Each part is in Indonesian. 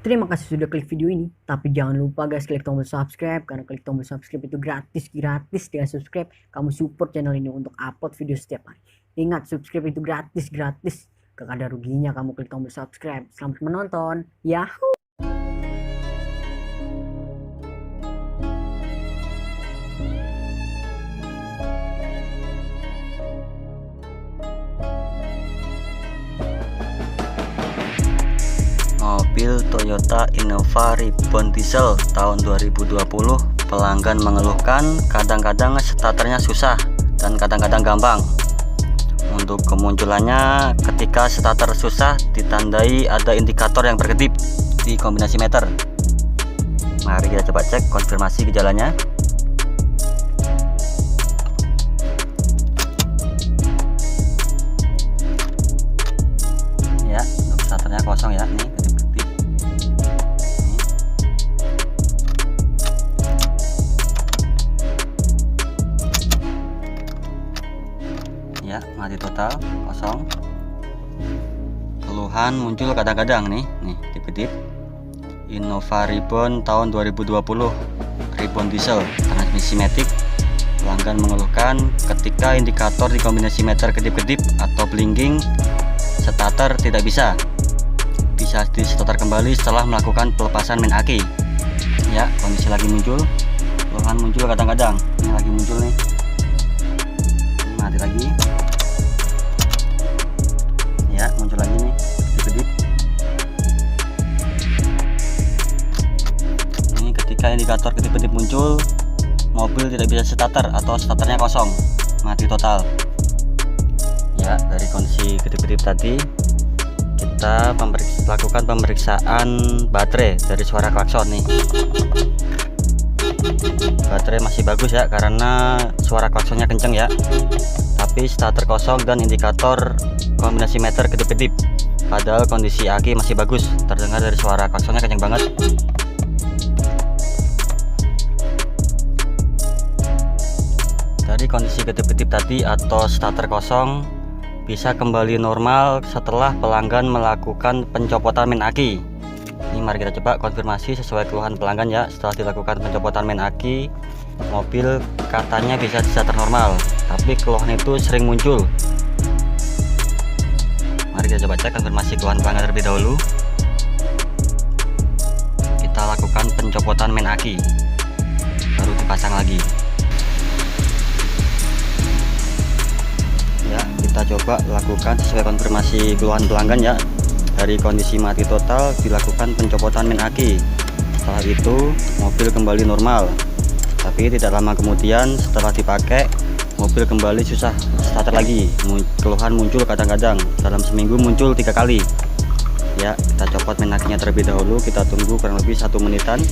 Terima kasih sudah klik video ini, tapi jangan lupa guys klik tombol subscribe, karena klik tombol subscribe itu gratis dengan subscribe kamu support channel ini untuk upload video setiap hari. Ingat, subscribe itu gratis, gak ada ruginya kamu klik tombol subscribe. Selamat menonton, yahoo. Mobil Toyota Innova Reborn Diesel tahun 2020. Pelanggan mengeluhkan kadang-kadang starternya susah dan kadang-kadang gampang. Untuk kemunculannya, ketika starter susah ditandai ada indikator yang berkedip di kombinasi meter. Mari kita coba cek konfirmasi gejalanya. Ya, untuk starternya kosong ya, nih. Ya, mati total, kosong. Keluhan muncul kadang-kadang nih kedip-kedip. Innova Reborn tahun 2020, Reborn Diesel, transmisi matic. Pelanggan mengeluhkan ketika indikator di kombinasi meter kedip-kedip atau blinking, starter tidak bisa di starter kembali setelah melakukan pelepasan main aki. Ya, kondisi lagi muncul, keluhan muncul kadang-kadang. Ini lagi muncul nih, ini mati lagi. Ya, muncul lagi nih, kedip-kedip. Ini ketika indikator kedip-kedip muncul, mobil tidak bisa starter atau starternya kosong, mati total. Ya, dari kondisi kedip-kedip tadi kita lakukan pemeriksaan baterai dari suara klakson nih. Baterai masih bagus ya, karena suara klaksonnya kenceng ya, tapi starter kosong dan indikator kombinasi meter kedip-kedip. Padahal kondisi aki masih bagus, terdengar dari suara klaksonnya kenceng banget. Dari kondisi kedip-kedip tadi atau starter kosong bisa kembali normal setelah pelanggan melakukan pencopotan main aki. Ini mari kita coba konfirmasi sesuai keluhan pelanggan ya. Setelah dilakukan pencopotan main aki, mobil katanya bisa starter normal, tapi keluhan itu sering muncul. Mari kita coba cek konfirmasi keluhan pelanggan terlebih dahulu. Kita lakukan pencopotan main aki, baru dipasang lagi. Ya, kita coba lakukan sesuai konfirmasi keluhan pelanggan ya. Dari kondisi mati total dilakukan pencopotan main aki. Setelah itu mobil kembali normal, tapi tidak lama kemudian setelah dipakai mobil kembali susah starter lagi. Keluhan muncul kadang-kadang, dalam seminggu muncul 3 kali. Ya, kita copot main akinya terlebih dahulu, kita tunggu kurang lebih 1 menitan.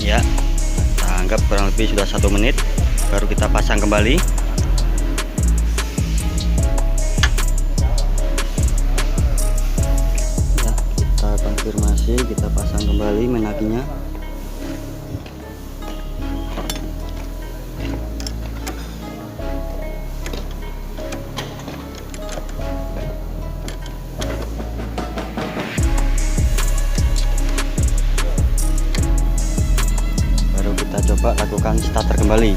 Ya, kita anggap kurang lebih sudah 1 menit, baru kita pasang kembali. Ya, kita konfirmasi, kita pasang kembali main akinya. Baru kita coba lakukan starter kembali.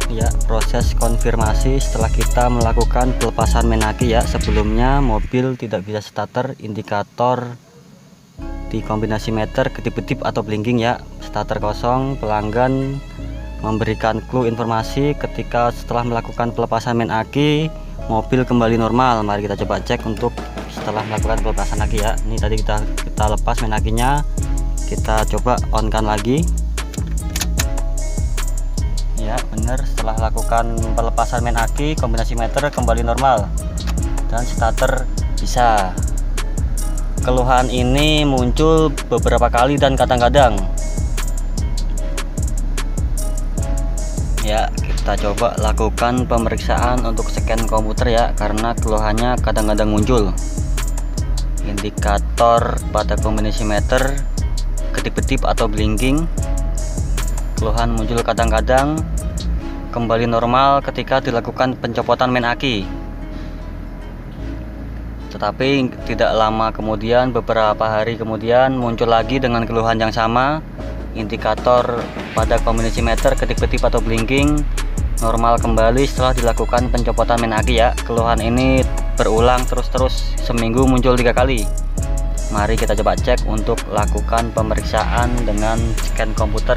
Ya, proses konfirmasi setelah kita melakukan pelepasan main aki ya. Sebelumnya mobil tidak bisa starter, indikator di kombinasi meter kedip-kedip atau blinking ya. Starter kosong, pelanggan memberikan clue informasi ketika setelah melakukan pelepasan main aki mobil kembali normal. Mari kita coba cek untuk setelah melakukan pelepasan aki ya. Ini tadi kita lepas main akinya, kita coba on kan lagi. Ya, benar, setelah lakukan pelepasan main aki kombinasi meter kembali normal dan starter bisa. Keluhan ini muncul beberapa kali dan kadang-kadang. Ya, kita coba lakukan pemeriksaan untuk scan komputer ya, karena keluhannya kadang-kadang muncul. Indikator pada kombinasi meter kedip-kedip atau blinking, keluhan muncul kadang-kadang, kembali normal ketika dilakukan pencopotan main aki. Tetapi tidak lama kemudian, beberapa hari kemudian muncul lagi dengan keluhan yang sama. Indikator pada kombinasi meter kedip-kedip atau blinking normal kembali setelah dilakukan pencopotan main aki ya. Keluhan ini berulang terus-terus, seminggu muncul 3 kali. Mari kita coba cek untuk lakukan pemeriksaan dengan scan komputer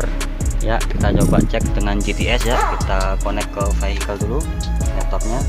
ya. Kita coba cek dengan GTS ya. Kita connect ke vehicle dulu laptopnya.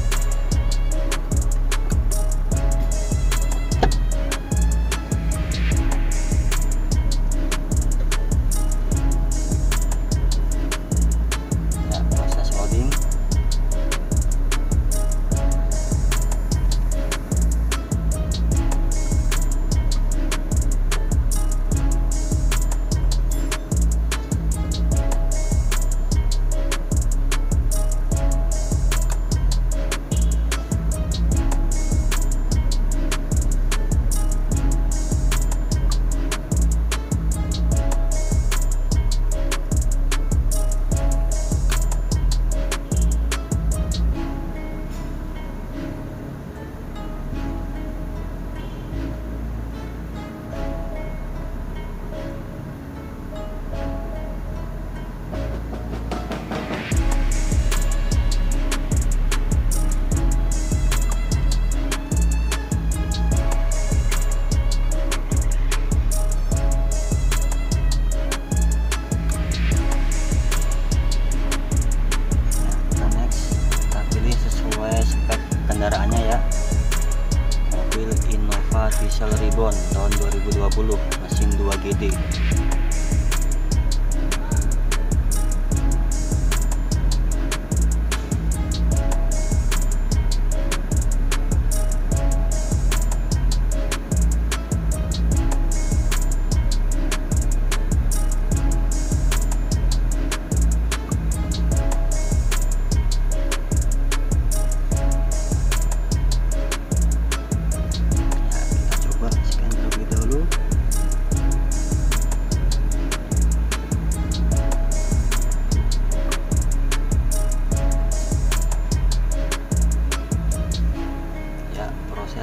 Kendaraannya ya, mobil Innova Diesel Ribbon tahun 2020, mesin 2GD.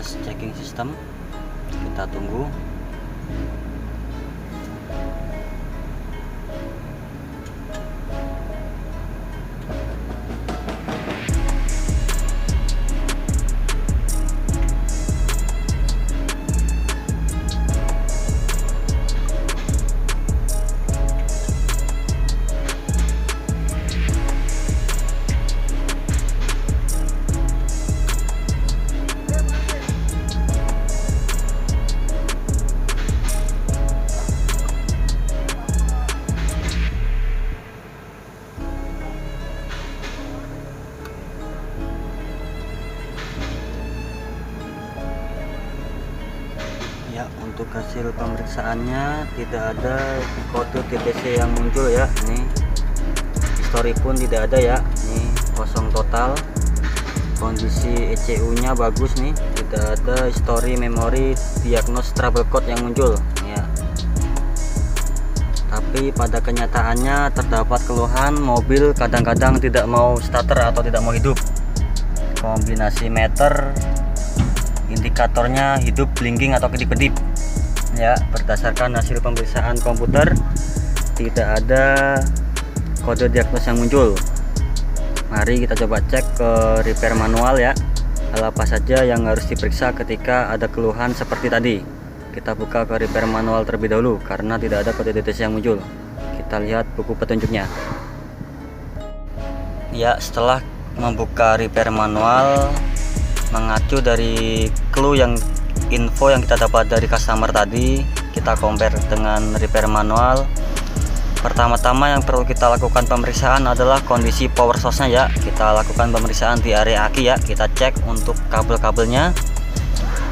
Checking sistem, kita tunggu. Ya, untuk hasil pemeriksaannya tidak ada kode TTC yang muncul ya. Ini history pun tidak ada ya. Ini kosong total. Kondisi ECU nya bagus nih, tidak ada history memori diagnos trouble code yang muncul ya. Tapi pada kenyataannya terdapat keluhan mobil kadang-kadang tidak mau starter atau tidak mau hidup. Kombinasi meter indikatornya hidup, blinking atau kedip-kedip ya. Berdasarkan hasil pemeriksaan komputer tidak ada kode diagnos yang muncul. Mari kita coba cek ke repair manual ya, hal apa saja yang harus diperiksa ketika ada keluhan seperti tadi. Kita buka ke repair manual terlebih dahulu karena tidak ada kode DTC yang muncul. Kita lihat buku petunjuknya ya. Setelah membuka repair manual, mengacu dari clue yang info yang kita dapat dari customer tadi, kita compare dengan repair manual. Pertama-tama yang perlu kita lakukan pemeriksaan adalah kondisi power source-nya ya. Kita lakukan pemeriksaan di area aki ya. Kita cek untuk kabel-kabelnya,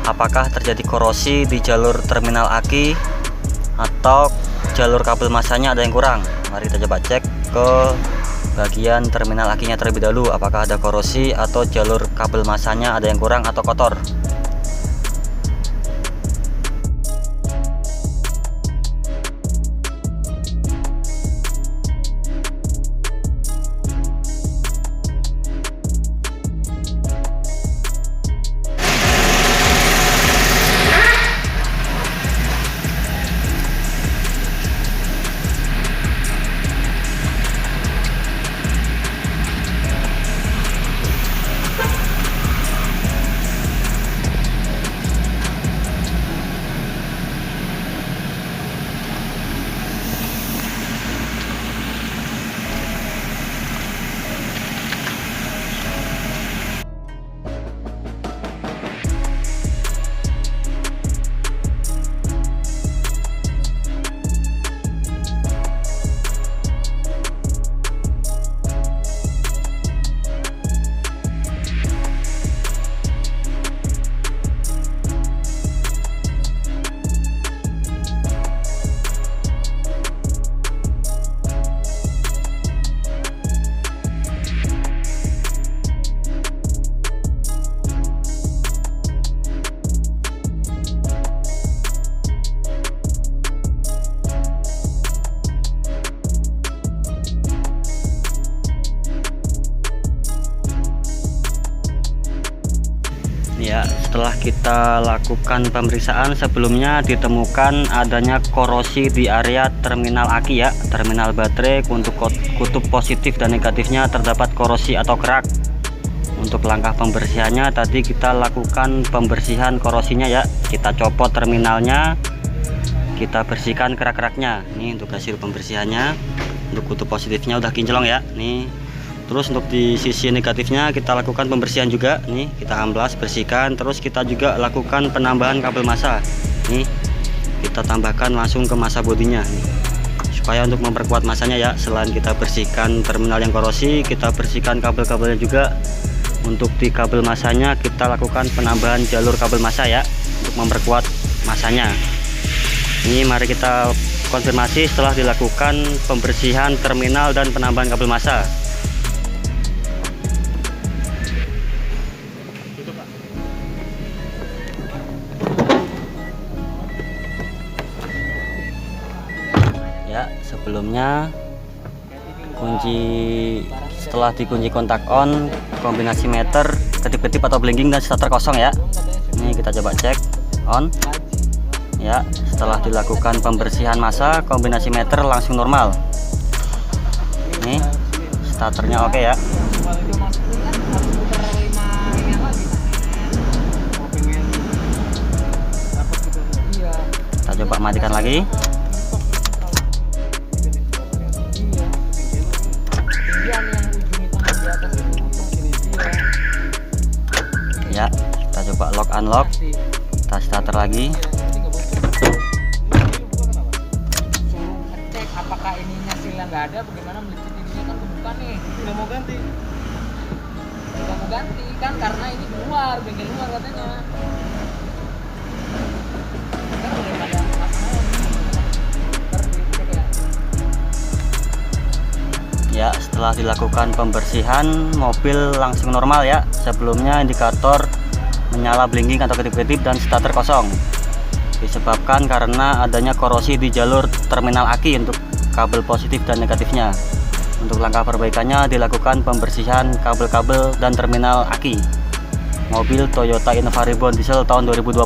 apakah terjadi korosi di jalur terminal aki atau jalur kabel masanya ada yang kurang. Mari kita coba cek ke bagian terminal akinya terlebih dahulu, apakah ada korosi atau jalur kabel masanya ada yang kurang atau kotor. Ya, setelah kita lakukan pemeriksaan sebelumnya ditemukan adanya korosi di area terminal aki ya, terminal baterai. Untuk kutub positif dan negatifnya terdapat korosi atau kerak. Untuk langkah pembersihannya tadi kita lakukan pembersihan korosinya ya, kita copot terminalnya, kita bersihkan kerak-keraknya. Ini untuk hasil pembersihannya. Untuk kutub positifnya udah kinclong ya nih. Terus untuk di sisi negatifnya kita lakukan pembersihan juga nih, kita amplas bersihkan. Terus kita juga lakukan penambahan kabel massa nih, kita tambahkan langsung ke massa bodinya nih, supaya untuk memperkuat masanya ya. Selain kita bersihkan terminal yang korosi, kita bersihkan kabel-kabelnya juga. Untuk di kabel masanya kita lakukan penambahan jalur kabel massa ya, untuk memperkuat masanya. Ini mari kita konfirmasi setelah dilakukan pembersihan terminal dan penambahan kabel massa. Ya, sebelumnya setelah dikunci kontak on, kombinasi meter kedip-kedip atau blinking dan starter kosong ya. Ini kita coba cek on. Ya, setelah dilakukan pembersihan massa, kombinasi meter langsung normal. Ini starternya oke ya. Kita coba matikan lagi. Ya, kita coba lock unlock, kita starter lagi. Cek apakah ininya silnya nggak ada, bagaimana melicin ininya kan kebuka nih. Udah mau ganti. Udah mau ganti kan karena ini keluar, bengkel luar katanya. Kan udah pada Ya, setelah dilakukan pembersihan mobil langsung normal ya. Sebelumnya indikator menyala blinking atau kedip-kedip dan starter kosong, disebabkan karena adanya korosi di jalur terminal aki untuk kabel positif dan negatifnya. Untuk langkah perbaikannya dilakukan pembersihan kabel-kabel dan terminal aki mobil Toyota Innova Reborn diesel tahun 2020.